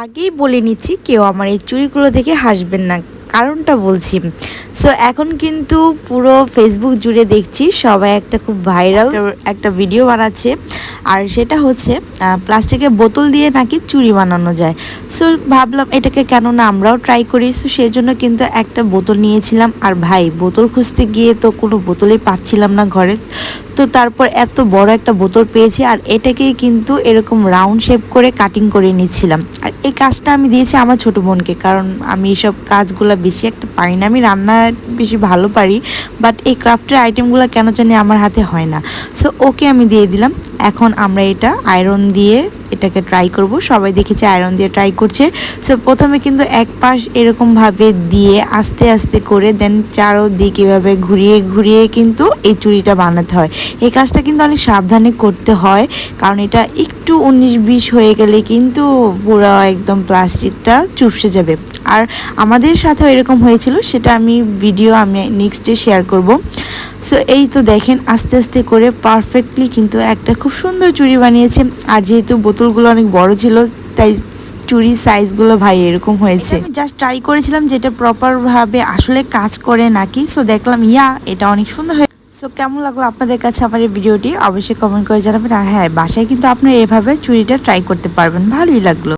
আগেই বলে নিচ্ছি, কেউ আমার এই চুড়িগুলো দেখে হাসবেন না, কারণটা বলছি। সো এখন কিন্তু পুরো ফেসবুক জুড়ে দেখছি সবাই একটা খুব ভাইরাল একটা ভিডিও বানাচ্ছে, আর সেটা হচ্ছে প্লাস্টিকের বোতল দিয়ে নাকি চুড়ি বানানো যায়। সো ভাবলাম এটাকে কেন না আমরাও ট্রাই করি। সো সেই জন্য কিন্তু একটা বোতল নিয়েছিলাম, আর ভাই বোতল খুঁজতে গিয়ে তো কোনো বোতলই পাচ্ছিলাম না ঘরে। তো তারপর এত বড় একটা বোতল পেয়েছি, আর এটাকেই কিন্তু এরকম রাউন্ড শেপ করে কাটিং করে নিচ্ছিলাম। আর এই কাজটা আমি দিয়েছি আমার ছোটো বোনকে, কারণ আমি এইসব কাজগুলো বেশি একটা পারি না। আমি রান্না বেশি ভালো পারি, বাট এই ক্রাফটের আইটেমগুলো কেন জানি আমার হাতে হয় না। সো ওকে আমি দিয়ে দিলাম। এখন আমরা এটা আয়রন দিয়ে এটাকে ট্রাই করব। সবাই দেখেছে আয়রন দিয়ে ট্রাই করছে। সো প্রথমে কিন্তু এক পাশ এরকমভাবে দিয়ে আস্তে আস্তে করে দেন চারোদিক এভাবে ঘুরিয়ে ঘুরিয়ে কিন্তু এই চুড়িটা বানাতে হয়। এই কাজটা কিন্তু অনেক সাবধানে করতে হয়, কারণ এটা একটু 19-20 হয়ে গেলে কিন্তু পুরো একদম প্লাস্টিকটা চুপসে যাবে। আর আমাদের সাথেও এরকম হয়েছিল, সেটা আমি নেক্সট ডে শেয়ার করব। সো এই তো দেখেন আস্তে আস্তে করে পারফেক্টলি কিন্তু একটা খুব সুন্দর চুড়ি বানিয়েছে। আর যেহেতু বোতলগুলো অনেক বড় ছিল, তাই চুড়ির সাইজগুলো ভাই এরকম হয়েছে। আমি জাস্ট ট্রাই করেছিলাম যেটা প্রপারভাবে আসলে কাজ করে নাকি। সো দেখলাম এটা অনেক সুন্দর হয়ে। সো কেমন লাগলো আপনাদের কাছে আমার এই ভিডিওটি অবশ্যই কমেন্ট করে জানাবেন। আর হ্যাঁ, বাসায় কিন্তু আপনারা এভাবে চুড়িটা ট্রাই করতে পারবেন, ভালোই লাগলো।